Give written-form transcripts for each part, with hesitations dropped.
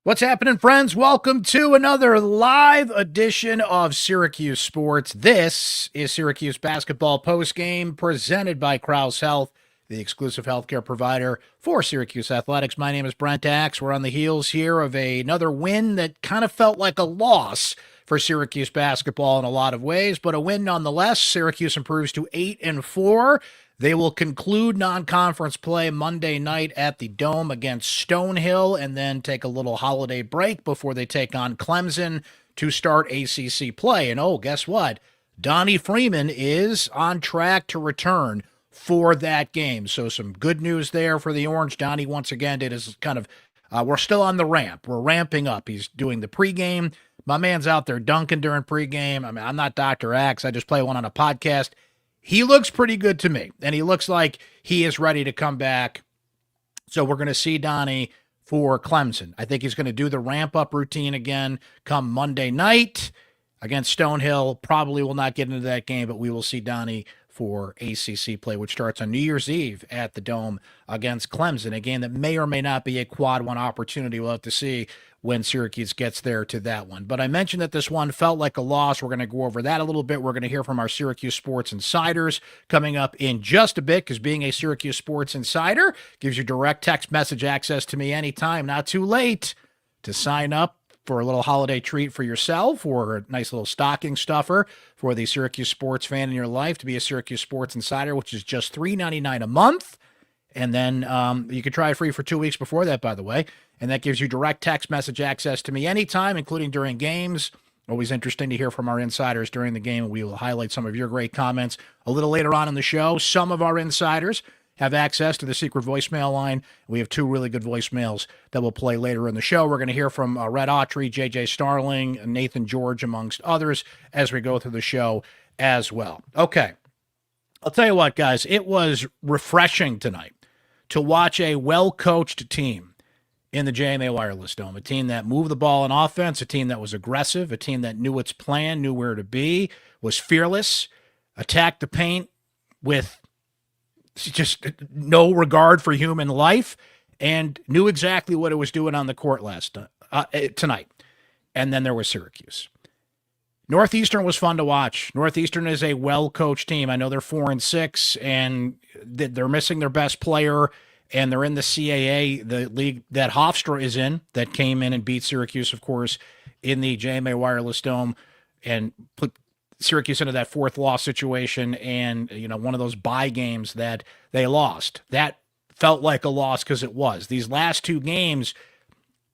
What's happening, friends? Welcome to another live edition of Syracuse Sports. This is Syracuse Basketball Postgame presented by Krause Health, the exclusive healthcare provider for Syracuse Athletics. My name is Brent Axe. We're on the heels here of another win that kind of felt like a loss for Syracuse basketball in a lot of ways, but a win nonetheless. Syracuse improves to 8-4. They will conclude non-conference play Monday night at the Dome against Stonehill and then take a little holiday break before they take on Clemson to start ACC play. And oh, guess what? Donnie Freeman is on track to return for that game. So some good news there for the Orange. Donnie, once again, did his kind of, we're still on the ramp. We're ramping up. He's doing the pregame. My man's out there dunking during pregame. I mean, I'm not Dr. Axe. I just play one on a podcast. He looks pretty good to me, and he looks like he is ready to come back. So we're going to see Donnie for Clemson. I think he's going to do the ramp-up routine again come Monday night against Stonehill. Probably will not get into that game, but we will see Donnie for ACC play, which starts on New Year's Eve at the Dome against Clemson, a game that may or may not be a quad one opportunity. We'll have to see when Syracuse gets there to that one. But I mentioned that this one felt like a loss. We're going to go over that a little bit. We're going to hear from our Syracuse Sports Insiders coming up in just a bit, because being a Syracuse Sports Insider gives you direct text message access to me anytime. Not too late to sign up for a little holiday treat for yourself or a nice little stocking stuffer for the Syracuse sports fan in your life to be a Syracuse Sports Insider, which is just $3.99 a month. And then you can try it free for 2 weeks before that, by the way. And that gives you direct text message access to me anytime, including during games. Always interesting to hear from our insiders during the game. We will highlight some of your great comments a little later on in the show. Some of our insiders have access to the secret voicemail line. We have two really good voicemails that we'll play later in the show. We're going to hear from Red Autry, JJ Starling, Nathan George, amongst others, as we go through the show as well. Okay. I'll tell you what, guys, it was refreshing tonight to watch a well-coached team in the JMA Wireless Dome, a team that moved the ball in offense, a team that was aggressive, a team that knew its plan, knew where to be, was fearless, attacked the paint with just no regard for human life, and knew exactly what it was doing on the court tonight. And then there was Syracuse. Northeastern was fun to watch. Northeastern is a well-coached team. I know they're 4-6, and they're missing their best player, and they're in the CAA, the league that Hofstra is in, that came in and beat Syracuse, of course, in the JMA Wireless Dome, and put Syracuse into that fourth loss situation, and one of those bye games that they lost. That felt like a loss because it was. These last two games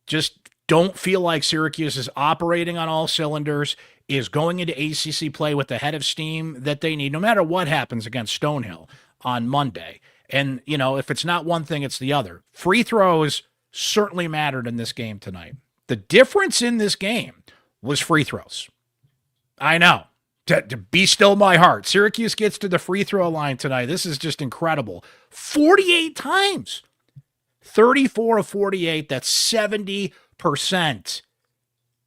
just don't feel like Syracuse is operating on all cylinders, is going into ACC play with the head of steam that they need, no matter what happens against Stonehill on Monday. And, if it's not one thing, it's the other. Free throws certainly mattered in this game tonight. The difference in this game was free throws. I know. To be still my heart. Syracuse gets to the free throw line tonight. This is just incredible. 48 times. 34 of 48. That's 70%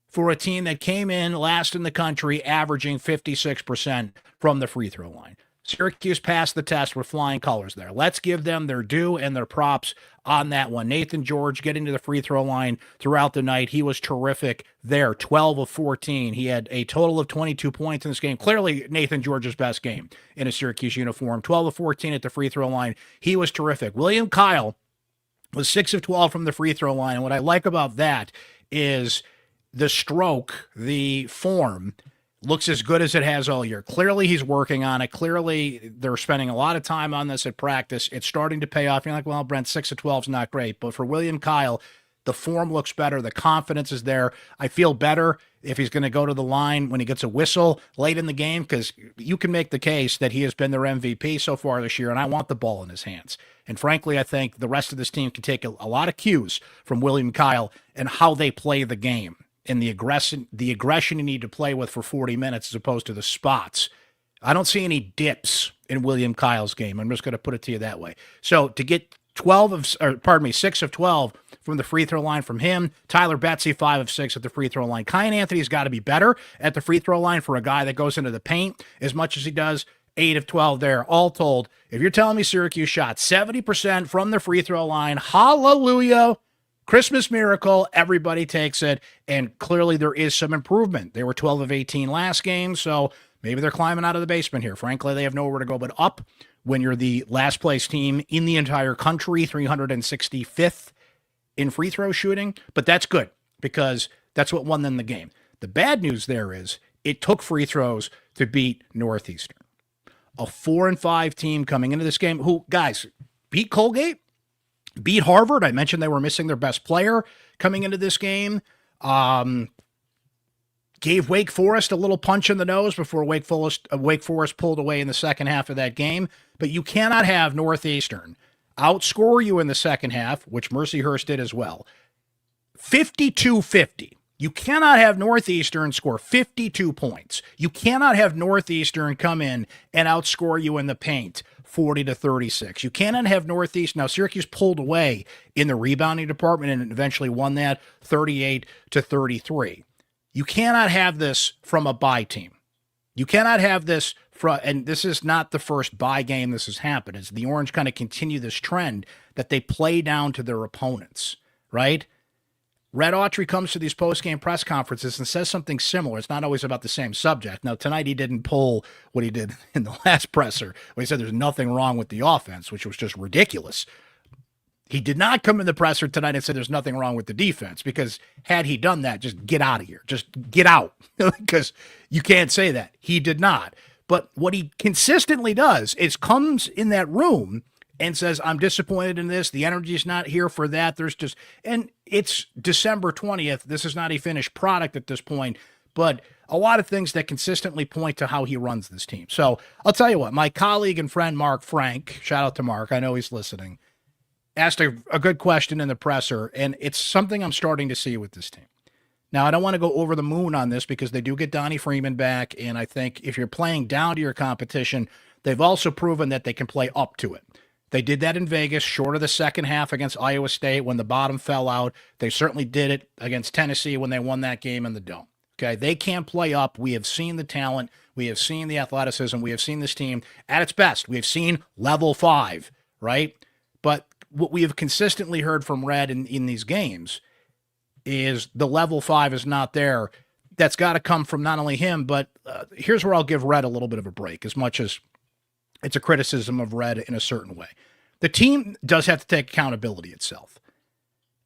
for a team that came in last in the country, averaging 56% from the free throw line. Syracuse passed the test with flying colors there. Let's give them their due and their props on that one. Nathan George getting to the free throw line throughout the night. He was terrific there, 12 of 14. He had a total of 22 points in this game. Clearly Nathan George's best game in a Syracuse uniform. 12 of 14 at the free throw line. He was terrific. William Kyle was 6 of 12 from the free throw line. And what I like about that is the stroke, the form, looks as good as it has all year. Clearly, he's working on it. Clearly, they're spending a lot of time on this at practice. It's starting to pay off. You're like, well, Brent, 6 of 12 is not great. But for William Kyle, the form looks better. The confidence is there. I feel better if he's going to go to the line when he gets a whistle late in the game, because you can make the case that he has been their MVP so far this year, and I want the ball in his hands. And frankly, I think the rest of this team can take a lot of cues from William Kyle and how they play the game, and the aggression you need to play with for 40 minutes as opposed to the spots. I don't see any dips in William Kyle's game. I'm just going to put it to you that way. So to get 6 of 12 from the free throw line from him, Tyler Betsy, 5 of 6 at the free throw line. Kyan Anthony's got to be better at the free throw line for a guy that goes into the paint as much as he does. 8 of 12 there. All told, if you're telling me Syracuse shot 70% from the free throw line, hallelujah, Christmas miracle, everybody takes it, and clearly there is some improvement. They were 12 of 18 last game, so maybe they're climbing out of the basement here. Frankly, they have nowhere to go but up when you're the last place team in the entire country, 365th in free throw shooting, but that's good because that's what won them the game. The bad news there is it took free throws to beat Northeastern, a 4-5 team coming into this game who, guys, beat Colgate, beat Harvard. I mentioned they were missing their best player coming into this game. Gave Wake Forest a little punch in the nose before Wake Forest pulled away in the second half of that game. But you cannot have Northeastern outscore you in the second half, which Mercyhurst did as well, 52-50. You cannot have Northeastern score 52 points. You cannot have Northeastern come in and outscore you in the paint 40-36. You cannot have Northeastern. Now, Syracuse pulled away in the rebounding department and eventually won that 38-33. You cannot have this from a bye team. You cannot have this from, and this is not the first bye game this has happened. As the Orange kind of continue this trend that they play down to their opponents, right? Red Autry comes to these post-game press conferences and says something similar. It's not always about the same subject. Now, tonight he didn't pull what he did in the last presser when he said there's nothing wrong with the offense, which was just ridiculous. He did not come in the presser tonight and say there's nothing wrong with the defense, because had he done that, just get out of here. Just get out, because you can't say that. He did not. But what he consistently does is comes in that room and says, I'm disappointed in this. The energy's not here for that. And it's December 20th. This is not a finished product at this point, but a lot of things that consistently point to how he runs this team. So I'll tell you what, my colleague and friend, Mark Frank, shout out to Mark, I know he's listening, asked a good question in the presser, and it's something I'm starting to see with this team. Now, I don't want to go over the moon on this because they do get Donnie Freeman back, and I think if you're playing down to your competition, they've also proven that they can play up to it. They did that in Vegas, short of the second half against Iowa State when the bottom fell out. They certainly did it against Tennessee when they won that game in the Dome. Okay, they can play up. We have seen the talent. We have seen the athleticism. We have seen this team at its best. We have seen level 5, right? But what we have consistently heard from Red in these games is the level 5 is not there. That's got to come from not only him, but here's where I'll give Red a little bit of a break, as much as it's a criticism of Red in a certain way. The team does have to take accountability itself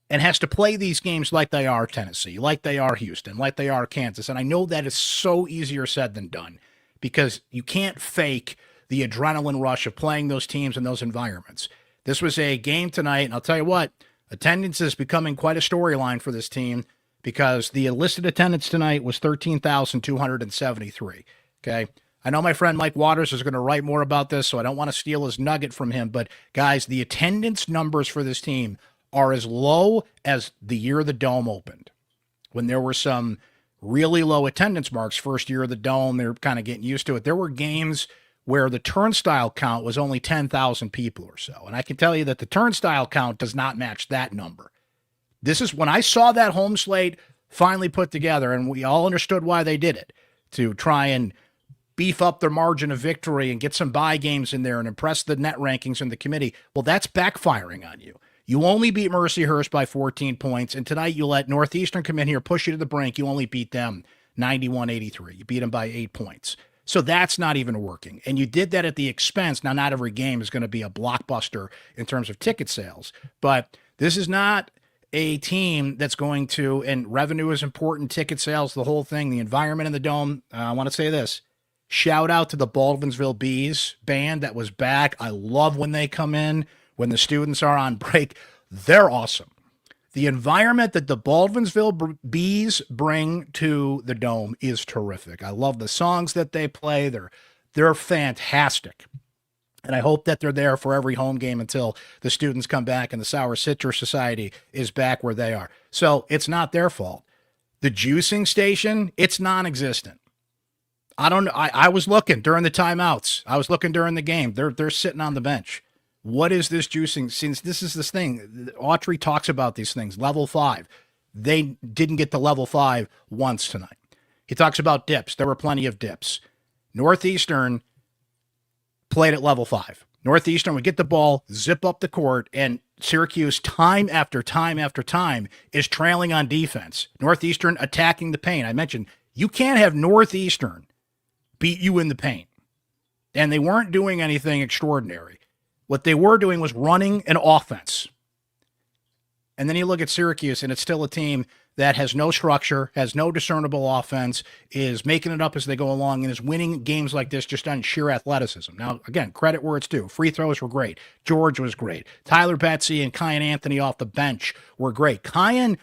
and has to play these games like they are Tennessee, like they are Houston, like they are Kansas. And I know that is so easier said than done, because you can't fake the adrenaline rush of playing those teams in those environments. This was a game tonight, and I'll tell you what, attendance is becoming quite a storyline for this team, because the enlisted attendance tonight was 13,273, okay? I know my friend Mike Waters is going to write more about this, so I don't want to steal his nugget from him, but guys, the attendance numbers for this team are as low as the year the Dome opened, when there were some really low attendance marks. First year of the Dome, they're kind of getting used to it. There were games where the turnstile count was only 10,000 people or so. And I can tell you that the turnstile count does not match that number. This is when I saw that home slate finally put together, and we all understood why they did it, to try and beef up their margin of victory and get some bye games in there and impress the net rankings in the committee. Well, that's backfiring on you. You only beat Mercyhurst by 14 points, and tonight you let Northeastern come in here, push you to the brink. You only beat them 91-83. You beat them by 8 points. So that's not even working. And you did that at the expense. Now, not every game is going to be a blockbuster in terms of ticket sales, but this is not a team that's going to, and revenue is important, ticket sales, the whole thing, the environment in the Dome. I want to say this. Shout out to the Baldwinsville Bees band that was back. I love when they come in, when the students are on break. They're awesome. The environment that the Baldwinsville Bees bring to the Dome is terrific. I love the songs that they play. They're fantastic. And I hope that they're there for every home game until the students come back and the Sour Citrus Society is back where they are. So it's not their fault. The juicing station, it's non-existent. I don't know. I was looking during the timeouts. I was looking during the game. They're sitting on the bench. What is this juicing? Since this is this thing, Autry talks about these things. Level 5. They didn't get to level 5 once tonight. He talks about dips. There were plenty of dips. Northeastern played at level 5. Northeastern would get the ball, zip up the court, and Syracuse, time after time after time, is trailing on defense. Northeastern attacking the paint. I mentioned you can't have Northeastern beat you in the paint. And they weren't doing anything extraordinary. What they were doing was running an offense. And then you look at Syracuse, and it's still a team that has no structure, has no discernible offense, is making it up as they go along, and is winning games like this just on sheer athleticism. Now, again, credit where it's due. Free throws were great. George was great. Tyler Betsy and Kyan Anthony off the bench were great. Kyan,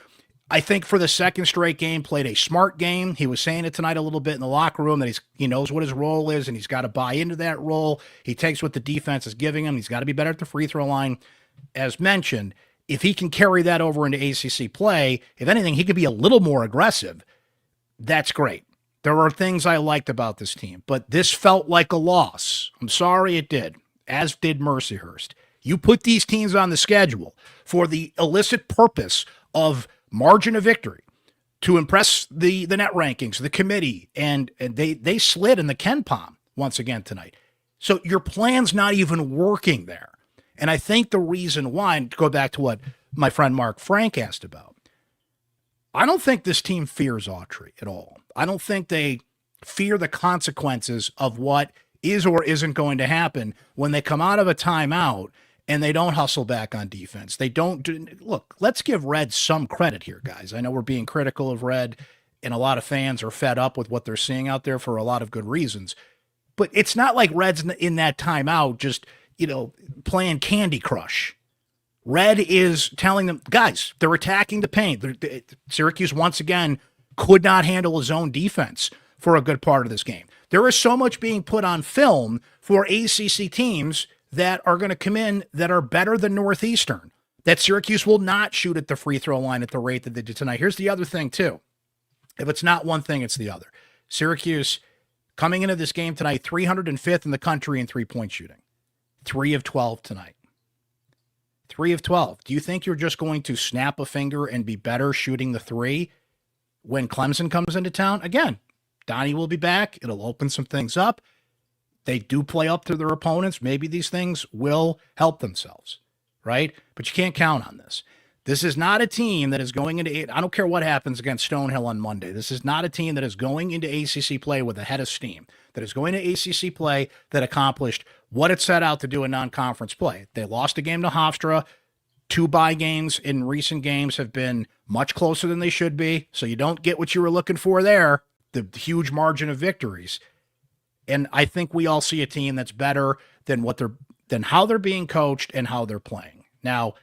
I think for the second straight game, played a smart game. He was saying it tonight a little bit in the locker room that he knows what his role is, and he's got to buy into that role. He takes what the defense is giving him. He's got to be better at the free throw line. As mentioned, if he can carry that over into ACC play, if anything, he could be a little more aggressive. That's great. There are things I liked about this team, but this felt like a loss. I'm sorry it did, as did Mercyhurst. You put these teams on the schedule for the illicit purpose of margin of victory, to impress the net rankings, the committee, and they slid in the Ken Pom once again tonight. So your plan's not even working there. And I think the reason why, and to go back to what my friend Mark Frank asked about, I don't think this team fears Autry at all. I don't think they fear the consequences of what is or isn't going to happen when they come out of a timeout and they don't hustle back on defense. They don't do, look, let's give Red some credit here, guys. I know we're being critical of Red, and a lot of fans are fed up with what they're seeing out there for a lot of good reasons. But it's not like Red's in that timeout just, playing Candy Crush. Red is telling them, guys, they're attacking the paint. Syracuse, once again, could not handle his own defense for a good part of this game. There is so much being put on film for ACC teams that are going to come in that are better than Northeastern, that Syracuse will not shoot at the free throw line at the rate that they did tonight. Here's the other thing, too. If it's not one thing, it's the other. Syracuse, coming into this game tonight, 305th in the country in three-point shooting. 3 of 12 tonight. 3 of 12. Do you think you're just going to snap a finger and be better shooting the three when Clemson comes into town? Again, Donnie will be back. It'll open some things up. They do play up to their opponents. Maybe these things will help themselves, right? But you can't count on this. This is not a team that is going into, I don't care what happens against Stonehill on Monday. This is not a team that is going into ACC play with a head of steam, that is going to ACC play that accomplished what it set out to do in non-conference play. They lost a game to Hofstra. 2 bye games in recent games have been much closer than they should be, so you don't get what you were looking for there, the huge margin of victories. And I think we all see a team that's better than how they're being coached and how they're playing. Now,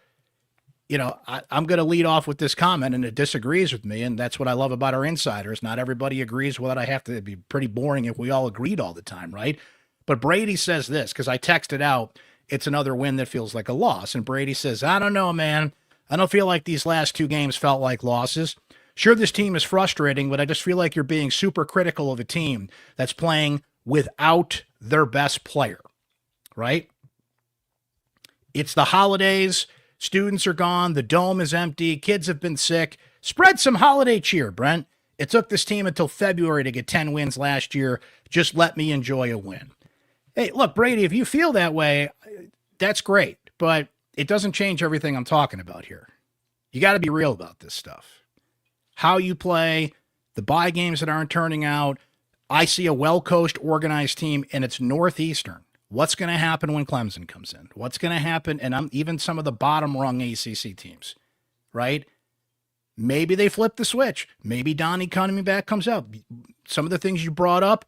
I'm going to lead off with this comment, and it disagrees with me, and that's what I love about our insiders. Not everybody agrees with it. I have to be pretty boring if we all agreed all the time, right? But Brady says this, because I texted out, it's another win that feels like a loss. And Brady says, I don't know, man. I don't feel like these last 2 games felt like losses. Sure, this team is frustrating, but I just feel like you're being super critical of a team that's playing without their best player, right? It's the holidays. Students are gone. The dome is empty. Kids have been sick. Spread some holiday cheer, Brent. It took this team until February to get 10 wins last year. Just let me enjoy a win. Hey, look, Brady, if you feel that way, that's great, but it doesn't change everything I'm talking about here. You got to be real about this stuff. How you play, the bye games that aren't turning out. I see a well-coached, organized team, and it's Northeastern. What's going to happen when Clemson comes in? What's going to happen? And I'm even some of the bottom-rung ACC teams, right? Maybe they flip the switch. Maybe Donnie coming back comes out. Some of the things you brought up,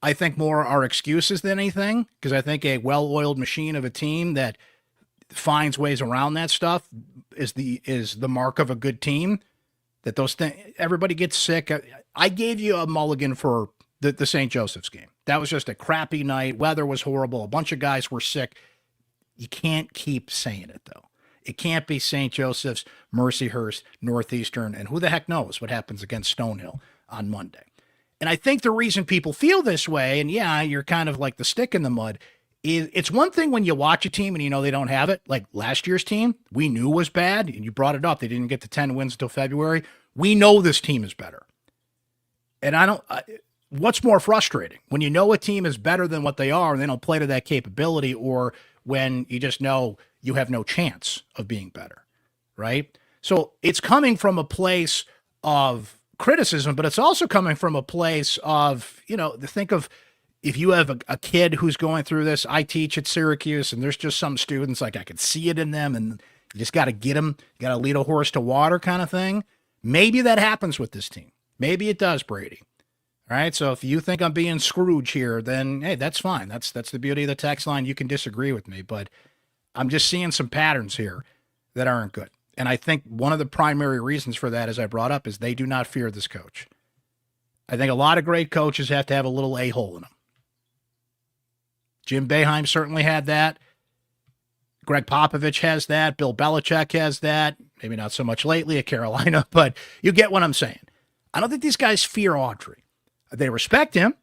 I think more are excuses than anything, because I think a well-oiled machine of a team that finds ways around that stuff is the mark of a good team. That those things, everybody gets sick. I gave you a mulligan for the St. Joseph's game. That was just a crappy night. Weather was horrible. A bunch of guys were sick. You can't keep saying it, though. It can't be St. Joseph's, Mercyhurst, Northeastern, and who the heck knows what happens against Stonehill on Monday. And I think the reason people feel this way, and yeah, you're kind of like the stick in the mud, is it's one thing when you watch a team and you know they don't have it. Like last year's team, we knew was bad, and you brought it up. They didn't get to 10 wins until February. We know this team is better. And what's more frustrating? When you know a team is better than what they are and they don't play to that capability, or when you just know you have no chance of being better, right? So it's coming from a place of criticism, but it's also coming from a place of, think of if you have a kid who's going through this. I teach at Syracuse, and there's just some students, like I could see it in them, and you just got to get them, you got to lead a horse to water kind of thing. Maybe that happens with this team. Maybe it does, Brady. All right, so if you think I'm being Scrooge here, then, hey, that's fine. That's the beauty of the text line. You can disagree with me, but I'm just seeing some patterns here that aren't good. And I think one of the primary reasons for that, as I brought up, is they do not fear this coach. I think a lot of great coaches have to have a little a-hole in them. Jim Boeheim certainly had that. Greg Popovich has that. Bill Belichick has that. Maybe not so much lately at Carolina, but you get what I'm saying. I don't think these guys fear Autry. They respect him.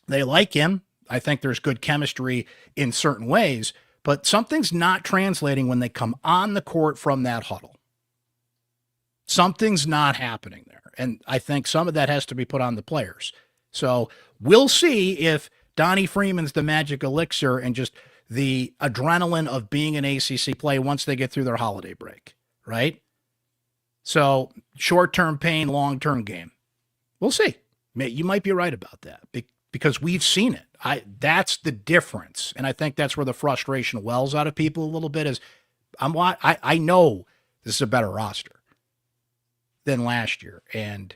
They like him. I think there's good chemistry in certain ways, but something's not translating when they come on the court from that huddle. Something's not happening there. And I think some of that has to be put on the players. So we'll see if Donnie Freeman's the magic elixir and just the adrenaline of being an ACC play once they get through their holiday break, right? So short-term pain, long-term game. We'll see. You might be right about that because we've seen it. That's the difference. And I think that's where the frustration wells out of people a little bit is I know this is a better roster than last year. And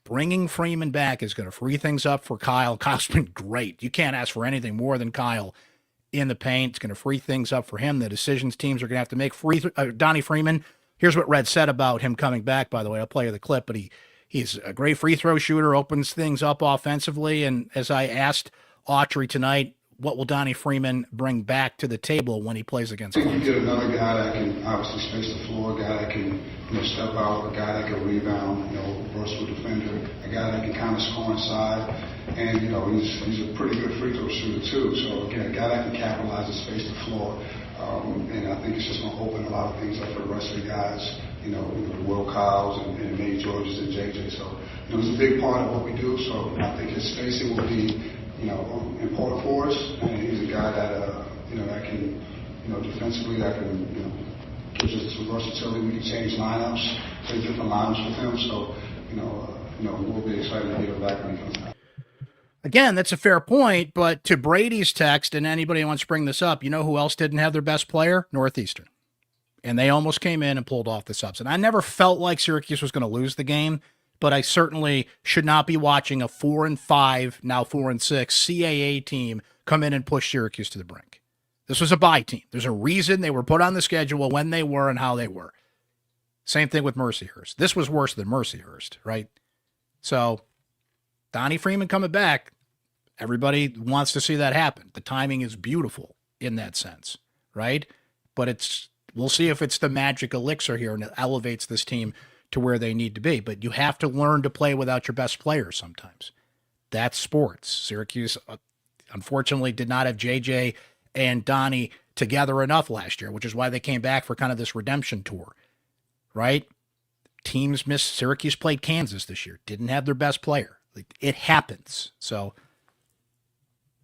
bringing Freeman back is going to free things up for Kyle. Kyle's been great. You can't ask for anything more than Kyle in the paint. It's going to free things up for him. The decisions teams are going to have to make. Donnie Freeman, here's what Red said about him coming back, by the way. I'll play you the clip, but he's a great free throw shooter, opens things up offensively. And as I asked Autry tonight, what will Donnie Freeman bring back to the table when he plays against Clemson? You get another guy that can obviously space the floor, a guy that can step out, a guy that can rebound, versatile defender, a guy that can kind of score inside. And, he's a pretty good free throw shooter, too. So, again, a guy that can capitalize and space the floor. And I think it's just going to open a lot of things up for the rest of the guys, the Will Kyles and May Georges and JJ. So, it's a big part of what we do. So I think his spacing will be, important for us. And he's a guy that, that can, defensively, that can, gives us some versatility. We can change lineups, play different lineups with him. So, we'll be excited to get him back when he comes back. Again, that's a fair point, but to Brady's text, and anybody who wants to bring this up, you know who else didn't have their best player? Northeastern. And they almost came in and pulled off this upset. I never felt like Syracuse was going to lose the game, but I certainly should not be watching a 4-5, now 4-6 CAA team come in and push Syracuse to the brink. This was a bye team. There's a reason they were put on the schedule when they were and how they were. Same thing with Mercyhurst. This was worse than Mercyhurst, right? So Donnie Freeman coming back, everybody wants to see that happen. The timing is beautiful in that sense, right? But we'll see if it's the magic elixir here and it elevates this team to where they need to be. But you have to learn to play without your best players sometimes. That's sports. Syracuse, unfortunately, did not have JJ and Donnie together enough last year, which is why they came back for kind of this redemption tour, right? Teams missed. Syracuse played Kansas this year, didn't have their best player. It happens. So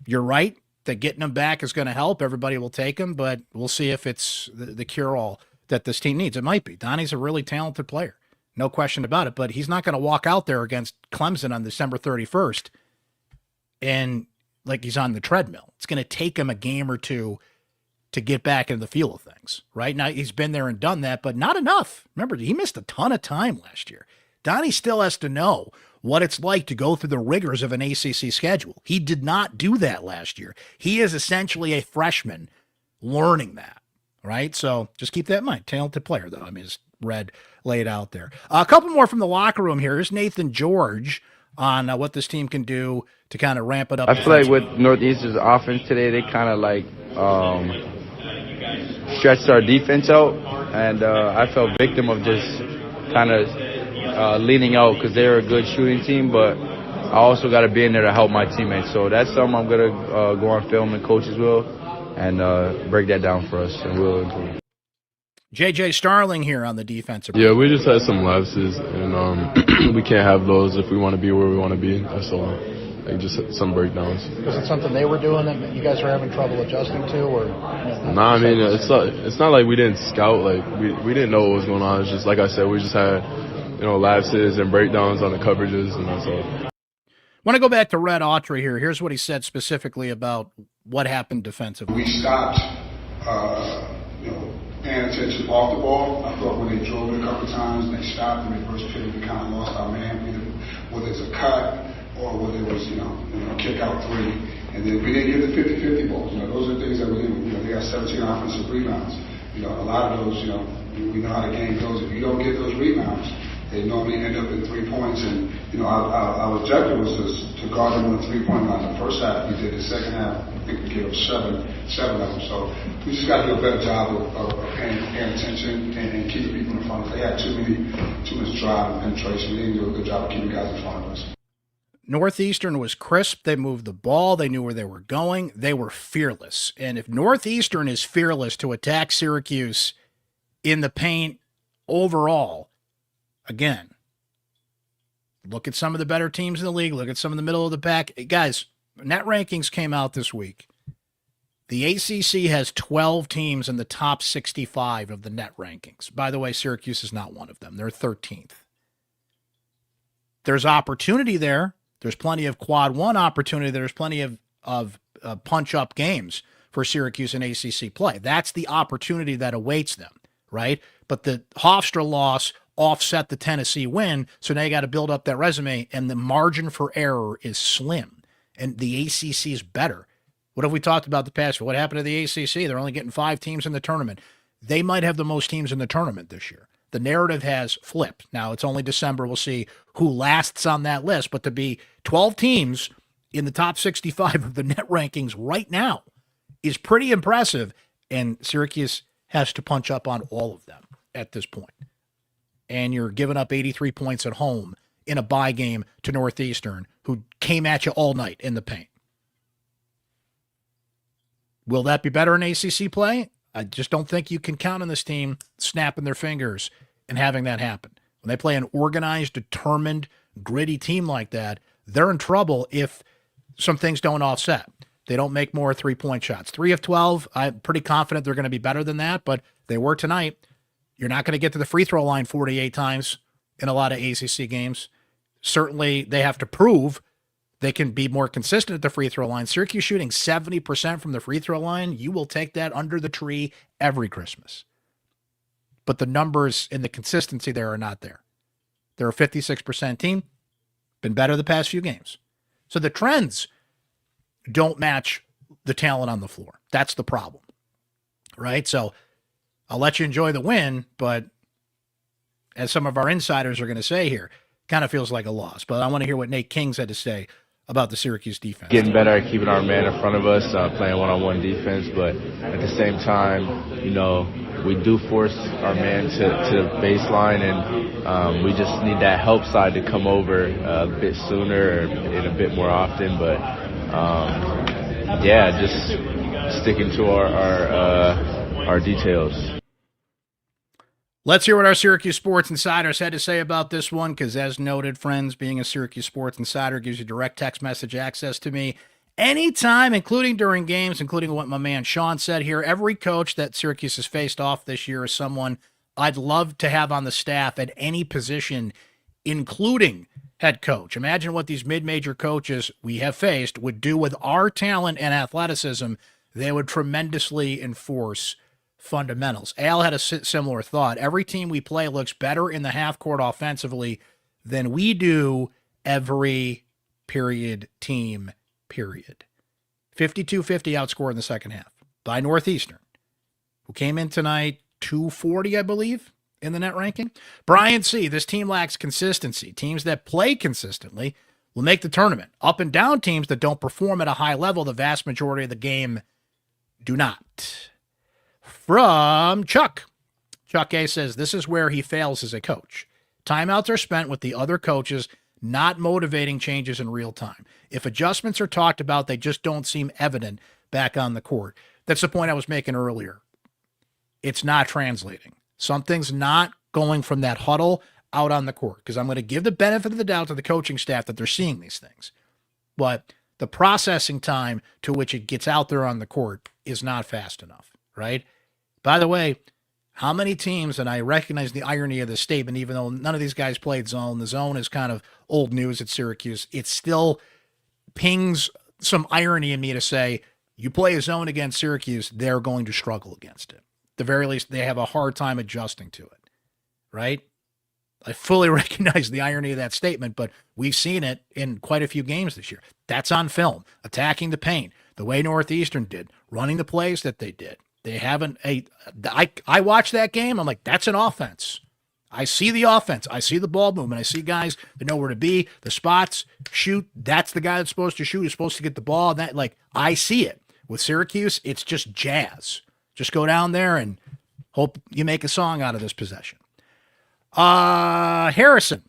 you're right that getting them back is going to help. Everybody will take them, but we'll see if it's the cure-all that this team needs. It might be. Donnie's a really talented player. No question about it, but he's not going to walk out there against Clemson on December 31st and like he's on the treadmill. It's going to take him a game or two to get back into the feel of things, right? Now, he's been there and done that, but not enough. Remember, he missed a ton of time last year. Donnie still has to know what it's like to go through the rigors of an ACC schedule. He did not do that last year. He is essentially a freshman learning that, right? So just keep that in mind. Talented player, though. I mean, it's laid out there. A couple more from the locker room here. Here's Nathan George on what this team can do to kind of ramp it up. I feel like with Northeastern's offense today, they kind of like stretched our defense out, and I felt victim of just kind of leaning out because they're a good shooting team, but I also got to be in there to help my teammates. So that's something I'm going to go on film and coaches will and break that down for us, and we'll improve. J.J. Starling here on the defensive. Yeah, we just had some lapses, and we can't have those if we want to be where we want to be. That's all. like just some breakdowns. Was it something they were doing that you guys were having trouble adjusting to, or? Nah, I mean it's not like we didn't scout. Like we didn't know what was going on. It's just like I said, we just had lapses and breakdowns on the coverages, and that's all. Want to go back to Red Autry here. Here's what he said specifically about what happened defensively. We stopped, paying attention off the ball. I thought when they drove it a couple of times and they stopped in the first period, we kind of lost our man, whether it's a cut or whether it was, kick out three. And then we didn't get the 50-50 balls. Those are the things that we didn't. They got 17 offensive rebounds. A lot of those, we know how the game goes. If you don't get those rebounds, they normally end up in 3 points. And, our objective was to guard them on the 3-point line. The first half we did. The second half, I think we gave up seven of them. So we just got to do a better job of paying attention and keeping people in front of us. They had too much drive and penetration. We didn't do a good job of keeping guys in front of us. Northeastern was crisp. They moved the ball. They knew where they were going. They were fearless. And if Northeastern is fearless to attack Syracuse in the paint overall, again, look at some of the better teams in the league. Look at some of the middle of the pack. Guys, net rankings came out this week. The ACC has 12 teams in the top 65 of the net rankings. By the way, Syracuse is not one of them. They're 13th. There's opportunity there. There's plenty of quad one opportunity. There's plenty of punch-up games for Syracuse in ACC play. That's the opportunity that awaits them, right? But the Hofstra loss offset the Tennessee win, so now you got to build up that resume, and the margin for error is slim, and the ACC is better. What have we talked about the past? What happened to the ACC? They're only getting 5 teams in the tournament. They might have the most teams in the tournament this year. The narrative has flipped. Now, it's only December. We'll see who lasts on that list, but to be 12 teams in the top 65 of the net rankings right now is pretty impressive, and Syracuse has to punch up on all of them at this point. And you're giving up 83 points at home in a bye game to Northeastern, who came at you all night in the paint. Will that be better in ACC play? I just don't think you can count on this team snapping their fingers and having that happen. When they play an organized, determined, gritty team like that, they're in trouble if some things don't offset. They don't make more 3-point shots. 3 of 12, I'm pretty confident they're going to be better than that, but they were tonight. You're not going to get to the free throw line 48 times in a lot of ACC games. Certainly, they have to prove they can be more consistent at the free throw line. Syracuse shooting 70% from the free throw line. You will take that under the tree every Christmas. But the numbers and the consistency there are not there. They're a 56% team. Been better the past few games. So the trends don't match the talent on the floor. That's the problem, right? So I'll let you enjoy the win, but as some of our insiders are going to say here, kind of feels like a loss. But I want to hear what Nate Kings had to say about the Syracuse defense. Getting better at keeping our man in front of us, playing one-on-one defense, but at the same time, we do force our man to the baseline, and we just need that help side to come over a bit sooner and a bit more often. But just sticking to our details. Let's hear what our Syracuse Sports Insiders had to say about this one, because as noted, friends, being a Syracuse Sports Insider gives you direct text message access to me anytime, including during games, including what my man Sean said here. Every coach that Syracuse has faced off this year is someone I'd love to have on the staff at any position, including head coach. Imagine what these mid-major coaches we have faced would do with our talent and athleticism. They would tremendously enforce fundamentals. Al had a similar thought. Every team we play looks better in the half court offensively than we do every team, period. 52-50 outscored in the second half by Northeastern, who came in tonight 240, I believe, in the net ranking. Brian C., this team lacks consistency. Teams that play consistently will make the tournament. Up and down teams that don't perform at a high level the vast majority of the game do not. From Chuck. Chuck A says, this is where he fails as a coach. Timeouts are spent with the other coaches not motivating changes in real time. If adjustments are talked about, they just don't seem evident back on the court. That's the point I was making earlier. It's not translating. Something's not going from that huddle out on the court, because I'm going to give the benefit of the doubt to the coaching staff that they're seeing these things. but the processing time to which it gets out there on the court is not fast enough, right? By the way, how many teams, and I recognize the irony of this statement, even though none of these guys played zone, the zone is kind of old news at Syracuse. It still pings some irony in me to say, you play a zone against Syracuse, they're going to struggle against it. At the very least, they have a hard time adjusting to it, right? I fully recognize the irony of that statement, but we've seen it in quite a few games this year. That's on film, attacking the paint, the way Northeastern did, running the plays that they did. They haven't I watched that game. I'm like, that's an offense. I see the offense. I see the ball movement. I see guys that know where to be, the spots, shoot. That's the guy that's supposed to shoot. Is supposed to get the ball. That, like, I see it. With Syracuse, it's just jazz. Just go down there and hope you make a song out of this possession. Harrison.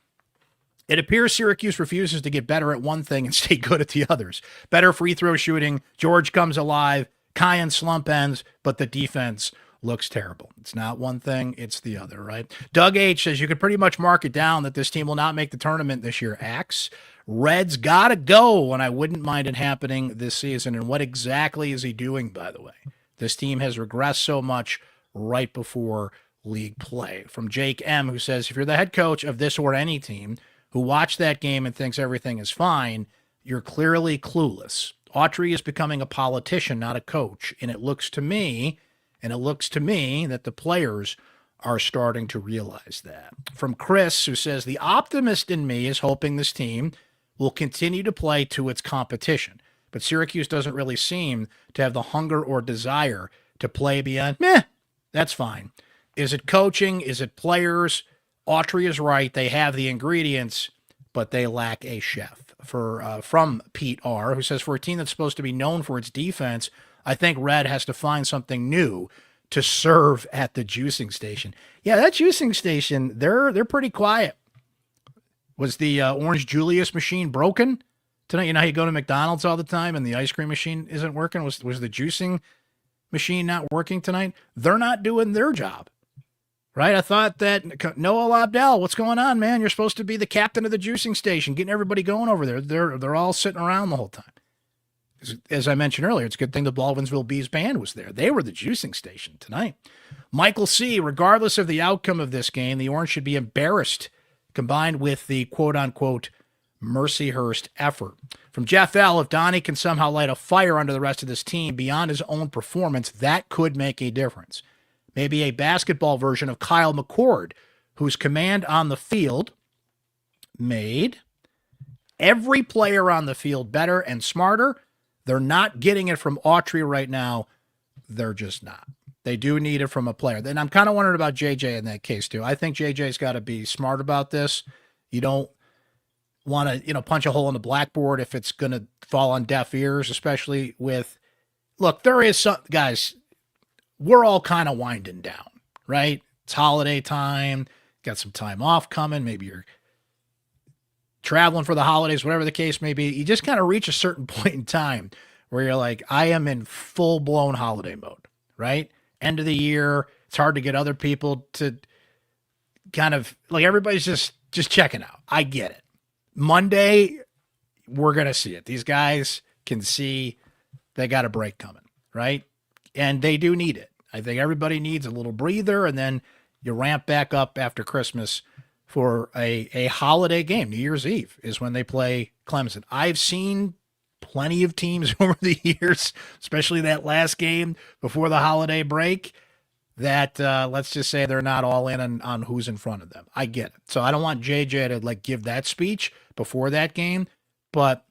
It appears Syracuse refuses to get better at one thing and stay good at the others. Better free throw shooting. George comes alive. Kyan slump ends, but the defense looks terrible. It's not one thing, it's the other, right? Doug H says you could pretty much mark it down that this team will not make the tournament this year. Axe. Reds gotta go, and I wouldn't mind it happening this season. And what exactly is he doing, by the way? This team has regressed so much right before league play. From Jake M, who says, if you're the head coach of this or any team who watched that game and thinks everything is fine, you're clearly clueless. Autry is becoming a politician, not a coach. And it looks to me that the players are starting to realize that. From Chris, who says, the optimist in me is hoping this team will continue to play to its competition. But Syracuse doesn't really seem to have the hunger or desire to play beyond, that's fine. Is it coaching? Is it players? Autry is right. They have the ingredients, but they lack a chef. From Pete R., who says, for a team that's supposed to be known for its defense, I think Red has to find something new to serve at the juicing station. Yeah, that juicing station, they're pretty quiet. Was the Orange Julius machine broken tonight? You know how you go to McDonald's all the time and the ice cream machine isn't working? Was the juicing machine not working tonight? They're not doing their job. Right? I thought that Noah Abdel, what's going on, man? You're supposed to be the captain of the juicing station, getting everybody going over there. They're all sitting around the whole time. As I mentioned earlier, it's a good thing the Baldwinsville Bees band was there. They were the juicing station tonight. Michael C., regardless of the outcome of this game, the Orange should be embarrassed, combined with the quote-unquote Mercyhurst effort. From Jeff L., if Donnie can somehow light a fire under the rest of this team beyond his own performance, that could make a difference. Maybe a basketball version of Kyle McCord, whose command on the field made every player on the field better and smarter. They're not getting it from Autry right now. They're just not. They do need it from a player. Then I'm kind of wondering about JJ in that case too. I think JJ's got to be smart about this. You don't want to, punch a hole in the blackboard if it's going to fall on deaf ears, especially with, look, there is some, guys, we're all kind of winding down, right? It's holiday time, got some time off coming. Maybe you're traveling for the holidays, whatever the case may be. You just kind of reach a certain point in time where you're like, I am in full blown holiday mode, right? End of the year. It's hard to get other people to kind of like, everybody's just checking out. I get it. Monday, we're going to see it. These guys can see they got a break coming, right? And they do need it. I think everybody needs a little breather, and then you ramp back up after Christmas for a holiday game. New Year's Eve is when they play Clemson. I've seen plenty of teams over the years, especially that last game before the holiday break, that let's just say they're not all in on who's in front of them. I get it. So I don't want JJ to give that speech before that game, but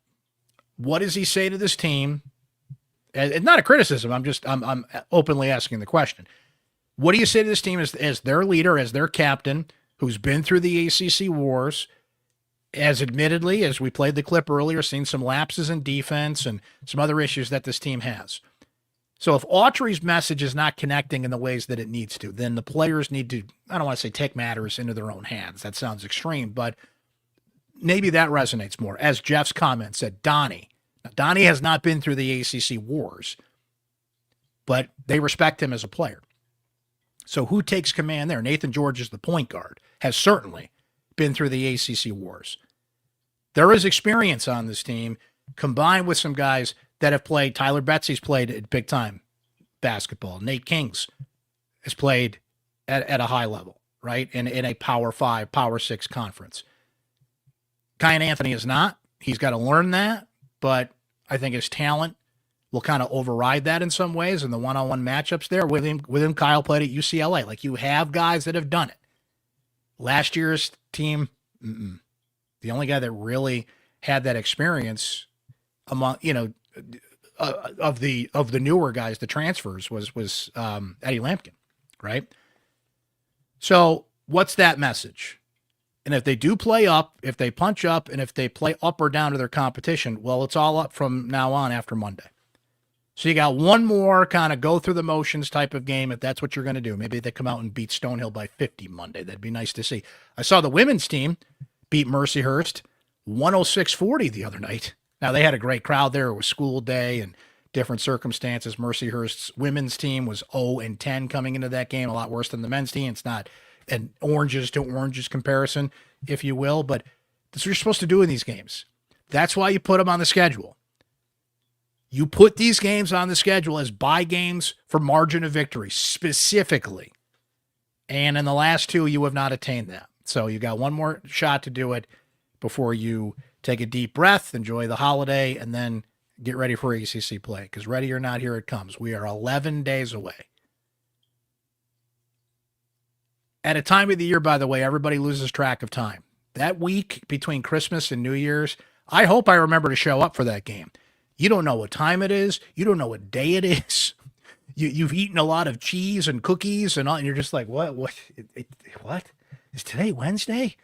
what does he say to this team? It's not a criticism. I'm openly asking the question. What do you say to this team as their leader, as their captain, who's been through the ACC wars, as admittedly, as we played the clip earlier, seen some lapses in defense and some other issues that this team has. So if Autry's message is not connecting in the ways that it needs to, then the players need to, I don't want to say take matters into their own hands. That sounds extreme, but maybe that resonates more. As Jeff's comment said, Donnie. Now, Donnie has not been through the ACC wars, but they respect him as a player. So who takes command there? Nathan George is the point guard, has certainly been through the ACC wars. There is experience on this team, combined with some guys that have played. Tyler Betsy's played at big time basketball. Nate Kings has played at a high level, right? In a Power 5, Power 6 conference. Kyan Anthony is not. He's got to learn that, but I think his talent will kind of override that in some ways in the one-on-one matchups there. With him, Kyle played at UCLA. Like, you have guys that have done it. Last year's team, the only guy that really had that experience among, of the newer guys, the transfers, was Eddie Lampkin, right? So what's that message? And if they do play up, if they punch up, and if they play up or down to their competition, well, it's all up from now on after Monday. So you got one more kind of go through the motions type of game, if that's what you're going to do. Maybe they come out and beat Stonehill by 50 Monday. That'd be nice to see. I saw the women's team beat Mercyhurst 106-40 the other night. Now, they had a great crowd there. It was school day and different circumstances. Mercyhurst's women's team was 0-10 coming into that game, a lot worse than the men's team. It's not an oranges to oranges comparison, if you will, but that's what you're supposed to do in these games. That's why you put them on the schedule. You put these games on the schedule as bye games for margin of victory, specifically. And in the last two, you have not attained that. So you got one more shot to do it before you take a deep breath, enjoy the holiday, and then get ready for ACC play. Because ready or not, here it comes. We are 11 days away. At a time of the year, by the way, everybody loses track of time. That week between Christmas and New Year's, I hope I remember to show up for that game. You don't know what time it is. You don't know what day it is. You've eaten a lot of cheese and cookies and all, and you're just like, what? What? Is today Wednesday?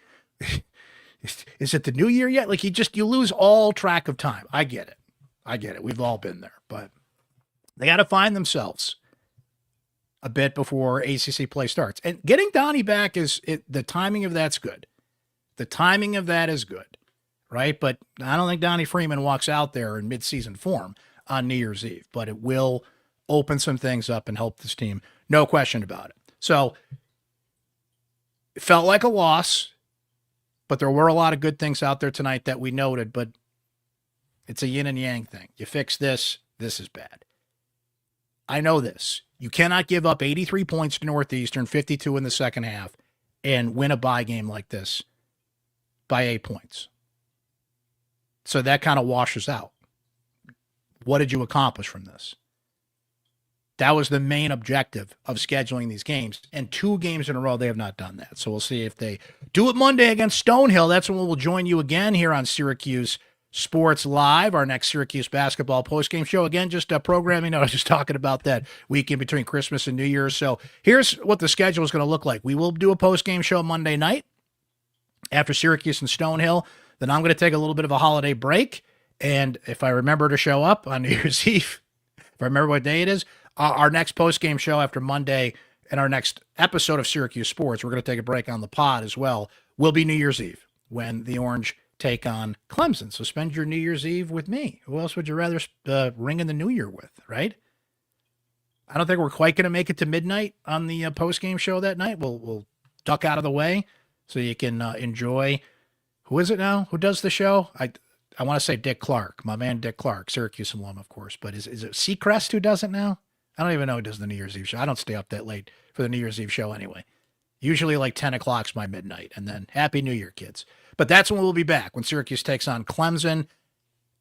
Is it the new year yet? Like, you lose all track of time. I get it. We've all been there, but they got to find themselves a bit before ACC play starts. And getting Donnie back the timing of that's good. The timing of that is good, right? But I don't think Donnie Freeman walks out there in midseason form on New Year's Eve, but it will open some things up and help this team. No question about it. So it felt like a loss, but there were a lot of good things out there tonight that we noted, but it's a yin and yang thing. You fix this, this is bad. I know this. You cannot give up 83 points to Northeastern, 52 in the second half, and win a bye game like this by 8 points. So that kind of washes out. What did you accomplish from this? That was the main objective of scheduling these games. And 2 games in a row, they have not done that. So we'll see if they do it Monday against Stonehill. That's when we'll join you again here on Syracuse Sports Live, our next Syracuse basketball postgame show. Again, just programming. I was just talking about that week in between Christmas and New Year's. So here's what the schedule is going to look like. We will do a postgame show Monday night after Syracuse and Stonehill. Then I'm going to take a little bit of a holiday break. And if I remember to show up on New Year's Eve, if I remember what day it is, our next postgame show after Monday and our next episode of Syracuse Sports, we're going to take a break on the pod as well, will be New Year's Eve when the Orange take on Clemson. So spend your New Year's Eve with me. Who else would you rather ring in the new year with, right? I don't think we're quite going to make it to midnight on the post-game show that night. We'll duck out of the way so you can enjoy. Who is it now? Who does the show? I want to say Dick Clark, my man Dick Clark, Syracuse alum, of course. But is it Seacrest who does it now? I don't even know who does the New Year's Eve show. I don't stay up that late for the New Year's Eve show anyway. Usually like 10 o'clock's my midnight. And then Happy New Year, kids. But that's when we'll be back, when Syracuse takes on Clemson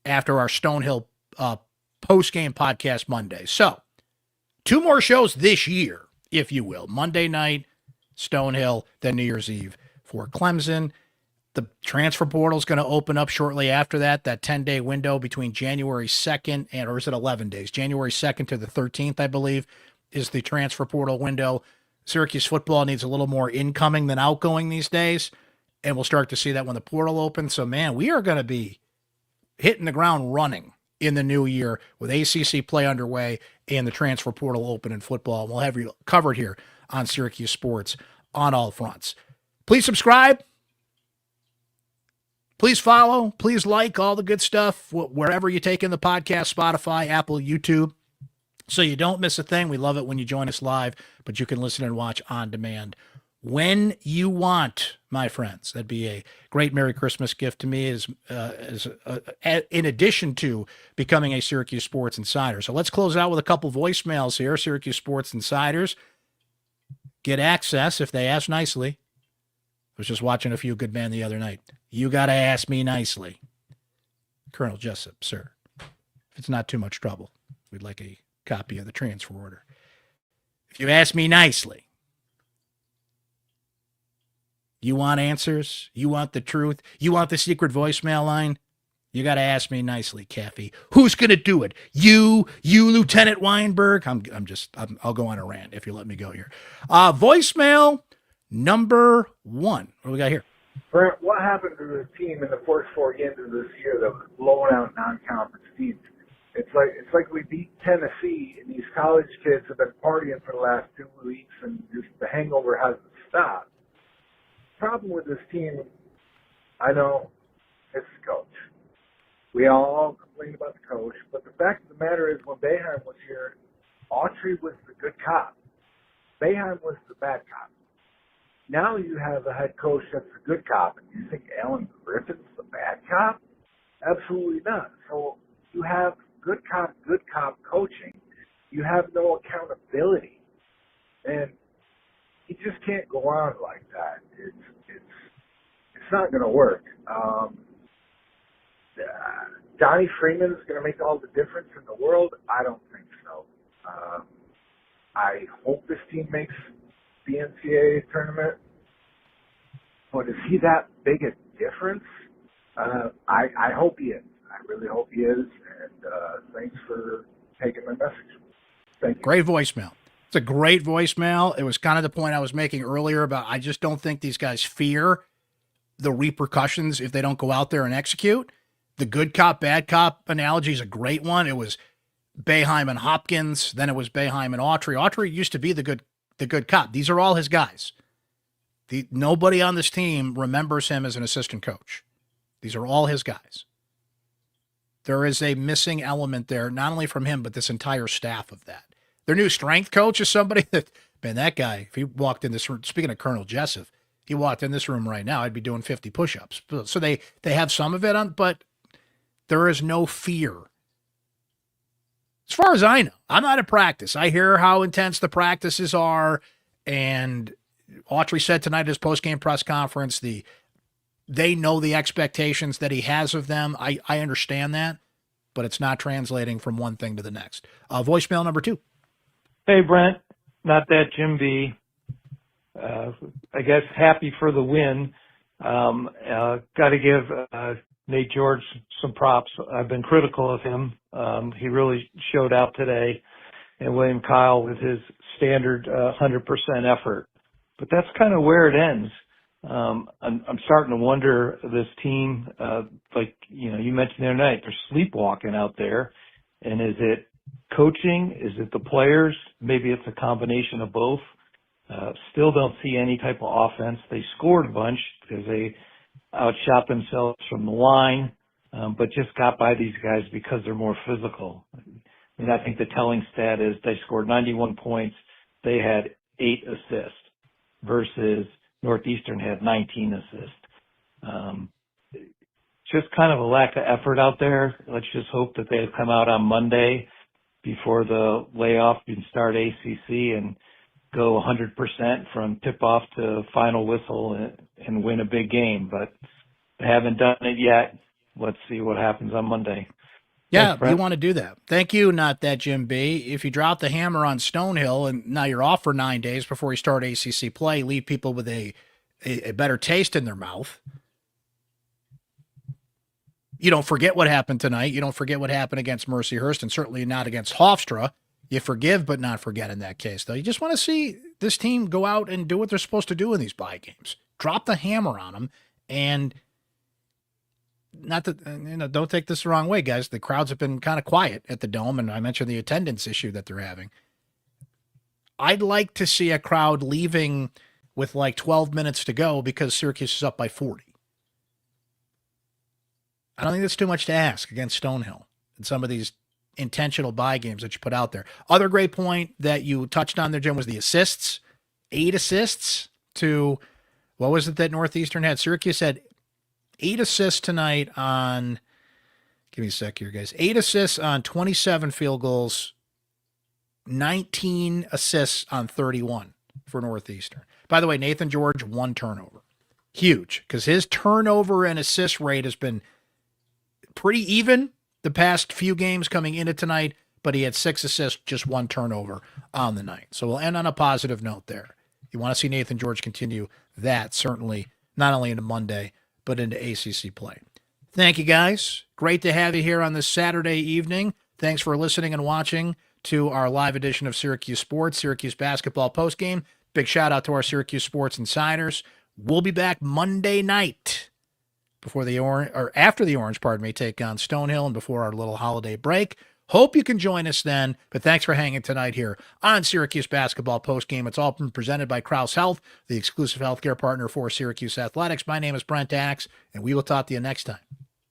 after our Stonehill post-game podcast Monday. So 2 more shows this year, if you will. Monday night, Stonehill, then New Year's Eve for Clemson. The transfer portal is going to open up shortly after that 10-day window between January 2nd or is it 11 days? January 2nd to the 13th, I believe, is the transfer portal window. Syracuse football needs a little more incoming than outgoing these days, and we'll start to see that when the portal opens. So, man, we are going to be hitting the ground running in the new year with ACC play underway and the transfer portal open in football. And we'll have you covered here on Syracuse Sports on all fronts. Please subscribe. Please follow. Please like all the good stuff wherever you take in the podcast, Spotify, Apple, YouTube, so you don't miss a thing. We love it when you join us live, but you can listen and watch on demand when you want. my friends. That'd be a great Merry Christmas gift to me in addition to becoming a Syracuse Sports Insider. So let's close out with a couple voicemails here. Syracuse Sports Insiders get access if they ask nicely. I was just watching A Few Good Men the other night. You got to ask me nicely. Colonel Jessup, sir. If it's not too much trouble, we'd like a copy of the transfer order. If you ask me nicely, you want answers, you want the truth, you want the secret voicemail line, you got to ask me nicely, Caffey. Who's going to do it? You, Lieutenant Weinberg? I'll go on a rant if you let me go here. Voicemail number 1. What do we got here? Brent, what happened to the team in the first 4 games of this year that was blowing out non-conference teams? It's like we beat Tennessee, and these college kids have been partying for the last 2 weeks, and just the hangover hasn't stopped. Problem with this team, I know, it's the coach. We all complain about the coach, but the fact of the matter is when Boeheim was here, Autry was the good cop. Boeheim was the bad cop. Now you have a head coach that's a good cop, and you think Alan Griffin's the bad cop? Absolutely not. So you have good cop coaching. You have no accountability, and you just can't go on like that. It's not going to work. Donnie Freeman is going to make all the difference in the world. I don't think so. I hope this team makes the NCAA tournament, but is he that big a difference? I hope he is. I really hope he is, and thanks for taking my message. Thank you. Great voicemail. It's a great voicemail. It was kind of the point I was making earlier about I just don't think these guys fear the repercussions if they don't go out there and execute. The good cop, bad cop analogy is a great one. It was Boeheim and Hopkins, then it was Boeheim and Autry. Autry used to be the good cop. These are all his guys. Nobody on this team remembers him as an assistant coach. These are all his guys. There is a missing element there, not only from him, but this entire staff of that. Their new strength coach is somebody that, man, that guy, if he walked in this room, speaking of Colonel Jessup, he walked in this room right now, I'd be doing 50 push-ups. So they have some of it on, but there is no fear. As far as I know, I'm not at practice. I hear how intense the practices are, and Autry said tonight at his post-game press conference, they know the expectations that he has of them. I understand that, but it's not translating from one thing to the next. Voicemail number 2. Hey, Brent. Not that Jim B. I guess happy for the win. Got to give Nate George some props. I've been critical of him. He really showed out today, and William Kyle with his standard 100% effort. But that's kind of where it ends. I'm starting to wonder this team, like, you mentioned the other night, they're sleepwalking out there. And is it coaching? Is it the players? Maybe it's a combination of both. Still don't see any type of offense. They scored a bunch because they outshot themselves from the line, but just got by these guys because they're more physical. And I think the telling stat is they scored 91 points. They had 8 assists versus Northeastern had 19 assists. Just kind of a lack of effort out there. Let's just hope that they come out on Monday before the layoff and start ACC and go 100% from tip-off to final whistle and win a big game. But they haven't done it yet. Let's see what happens on Monday. Yeah, you want to do that. Thank you, not that Jim B. If you drop the hammer on Stonehill and now you're off for 9 days before you start ACC play, leave people with a better taste in their mouth. You don't forget what happened tonight. You don't forget what happened against Mercyhurst, and certainly not against Hofstra. You forgive but not forget in that case, though. You just want to see this team go out and do what they're supposed to do in these bye games. Drop the hammer on them, and not that, don't take this the wrong way, guys. The crowds have been kind of quiet at the Dome, and I mentioned the attendance issue that they're having. I'd like to see a crowd leaving with like 12 minutes to go because Syracuse is up by 40. I don't think that's too much to ask against Stonehill and some of these intentional bye games that you put out there. Other great point that you touched on there, Jim, was the assists. 8 assists to What was it that Northeastern had? Syracuse had 8 assists tonight on, give me a sec here, guys. 8 assists on 27 field goals, 19 assists on 31 for Northeastern. By the way, Nathan George, 1 turnover. Huge, because his turnover and assist rate has been pretty even the past few games coming into tonight, but he had 6 assists, just 1 turnover on the night. So we'll end on a positive note there. You want to see Nathan George continue that, certainly, not only into Monday, but into ACC play. Thank you, guys. Great to have you here on this Saturday evening. Thanks for listening and watching to our live edition of Syracuse Sports, Syracuse Basketball Postgame. Big shout out to our Syracuse Sports Insiders. We'll be back Monday night after the Orange, take on Stonehill and before our little holiday break. Hope you can join us then, but thanks for hanging tonight here on Syracuse Basketball Postgame. It's all been presented by Krause Health, the exclusive healthcare partner for Syracuse Athletics. My name is Brent Axe, and we will talk to you next time.